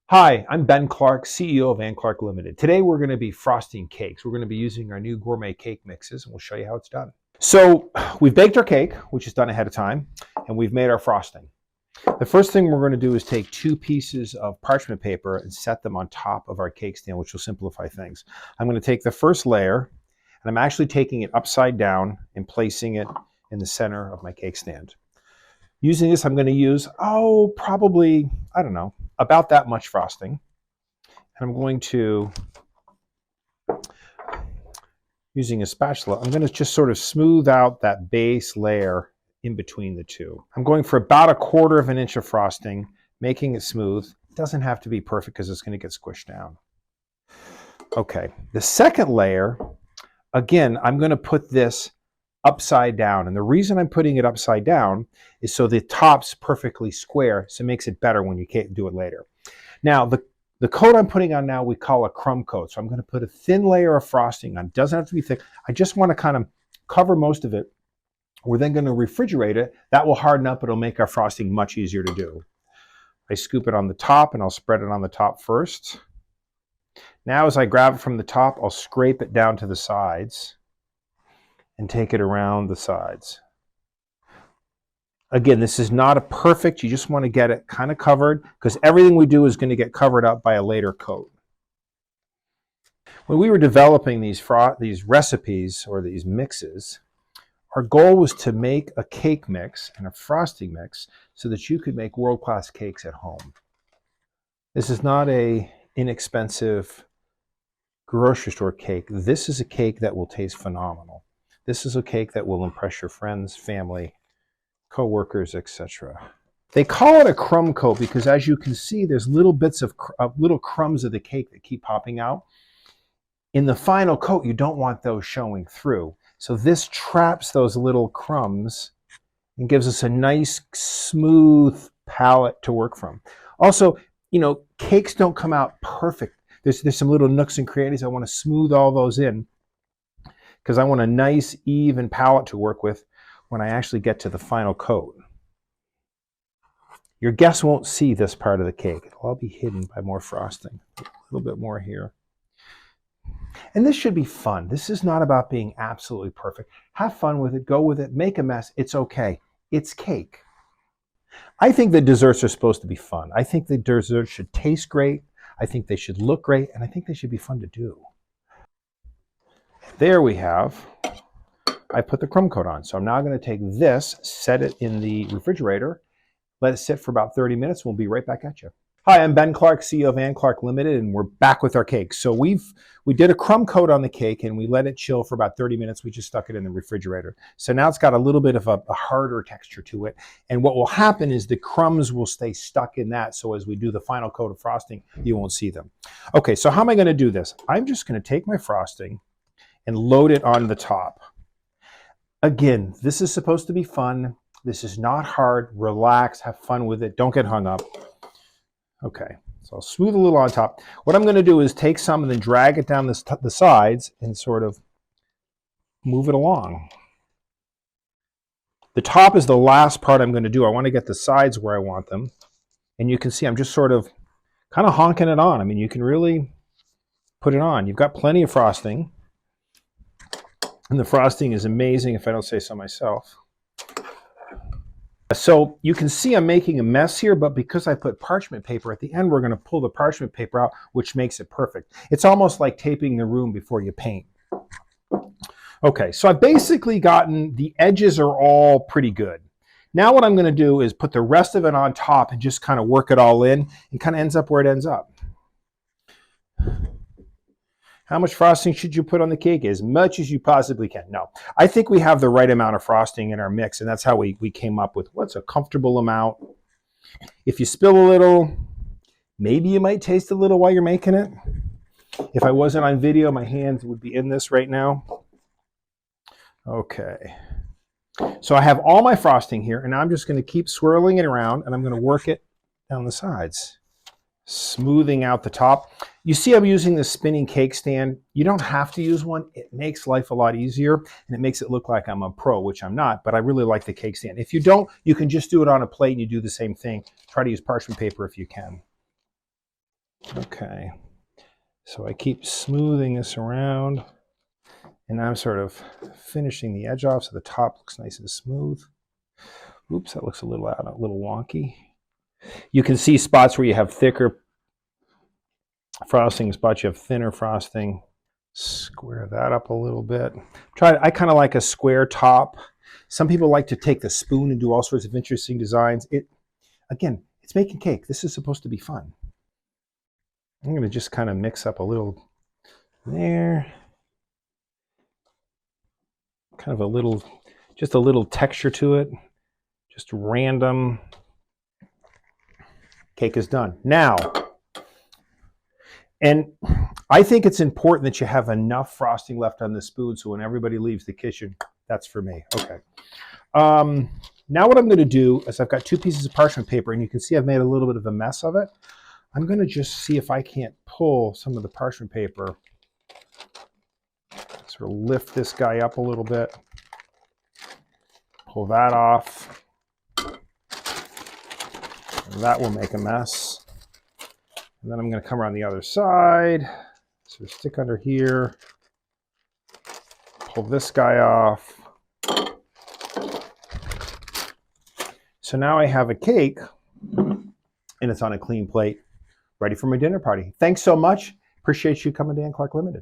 Hi, I'm Ben Clark, CEO of Ann Clark Ltd. Today we're going to be frosting cakes. We're going to be using our new gourmet cake mixes and we'll show you how it's done. So we've baked our cake, which is done ahead of time, and we've made our frosting. The first thing we're going to do is take 2 pieces of parchment paper and set them on top of our cake stand, which will simplify things. I'm going to take the first layer and I'm actually taking it upside down and placing it in the center of my cake stand. Using this, I'm going to use, probably, about that much frosting. And I'm going to, using a spatula, I'm going to just sort of smooth out that base layer in between the two. I'm going for about 1/4 of an inch of frosting, making it smooth. It doesn't have to be perfect because it's going to get squished down. Okay, the second layer, again, I'm going to put this upside down. And the reason I'm putting it upside down is so the top's perfectly square, so it makes it better when you can't do it later. Now, the coat I'm putting on now we call a crumb coat. So I'm going to put a thin layer of frosting on. It doesn't have to be thick. I just want to kind of cover most of it. We're then going to refrigerate it. That will harden up. It'll make our frosting much easier to do. I scoop it on the top and I'll spread it on the top first. Now as I grab it from the top, I'll scrape it down to the sides and take it around the sides. Again, this is not a perfect, you just want to get it kind of covered because everything we do is going to get covered up by a later coat. When we were developing these recipes or these mixes, our goal was to make a cake mix and a frosting mix so that you could make world-class cakes at home. This is not an inexpensive grocery store cake. This is a cake that will taste phenomenal. This is a cake that will impress your friends, family, co-workers, etc. They call it a crumb coat because, as you can see, there's little bits of little crumbs of the cake that keep popping out. In the final coat, you don't want those showing through. So this traps those little crumbs and gives us a nice, smooth palette to work from. Also, cakes don't come out perfect. There's some little nooks and crannies. I want to smooth all those in because I want a nice, even palette to work with when I actually get to the final coat. Your guests won't see this part of the cake. It'll all be hidden by more frosting. A little bit more here. And this should be fun. This is not about being absolutely perfect. Have fun with it. Go with it. Make a mess. It's okay. It's cake. I think the desserts are supposed to be fun. I think the desserts should taste great. I think they should look great. And I think they should be fun to do. There we have. I put the crumb coat on. So I'm now going to take this, set it in the refrigerator, let it sit for about 30 minutes. We'll be right back at you. Hi, I'm Ben Clark, CEO of Ann Clark Ltd, and we're back with our cake. So we did a crumb coat on the cake and we let it chill for about 30 minutes. We just stuck it in the refrigerator. So now it's got a little bit of a harder texture to it. And what will happen is the crumbs will stay stuck in that. So as we do the final coat of frosting, you won't see them. Okay, so how am I going to do this? I'm just going to take my frosting and load it on the top. Again, this is supposed to be fun. This is not hard. Relax, have fun with it. Don't get hung up. Okay, so I'll smooth a little on top. What I'm going to do is take some and then drag it down the sides and sort of move it along. The top is the last part I'm going to do. I want to get the sides where I want them. And you can see I'm just sort of kind of honking it on. I mean, you can really put it on. You've got plenty of frosting. And the frosting is amazing if I don't say so myself. So you can see I'm making a mess here, but because I put parchment paper at the end, we're going to pull the parchment paper out, which makes it perfect. It's almost like taping the room before you paint. Okay, so I've basically gotten the edges are all pretty good. Now what I'm going to do is put the rest of it on top and just kind of work it all in and kind of ends up where it ends up. How much frosting should you put on the cake? As much as you possibly can. No, I think we have the right amount of frosting in our mix, and that's how we came up with what's a comfortable amount. If you spill a little, maybe you might taste a little while you're making it. If I wasn't on video, my hands would be in this right now. Okay. So I have all my frosting here, and I'm just going to keep swirling it around, and I'm going to work it down the sides, smoothing out the top. You see I'm using this spinning cake stand. You don't have to use one. It makes life a lot easier and it makes it look like I'm a pro, which I'm not, but I really like the cake stand. If you don't, you can just do it on a plate and you do the same thing. Try to use parchment paper if you can. Okay, so I keep smoothing this around, and I'm sort of finishing the edge off so the top looks nice and smooth. Oops, that looks a little out, a little wonky. You can see spots where you have thicker frosting, spots you have thinner frosting. Square that up a little bit. I kind of like a square top. Some people like to take the spoon and do all sorts of interesting designs. Again, it's making cake. This is supposed to be fun. I'm going to just kind of mix up a little there. Kind of a little, just a little texture to it. Just random. Cake is done. Now, and I think it's important that you have enough frosting left on the spoon so when everybody leaves the kitchen, that's for me. Okay. Now what I'm going to do is I've got 2 pieces of parchment paper, and you can see I've made a little bit of a mess of it. I'm going to just see if I can't pull some of the parchment paper, sort of lift this guy up a little bit, pull that off. And that will make a mess. And then I'm going to come around the other side, sort of stick under here, pull this guy off. So now I have a cake, and it's on a clean plate, ready for my dinner party. Thanks so much. Appreciate you coming to Ann Clark Ltd.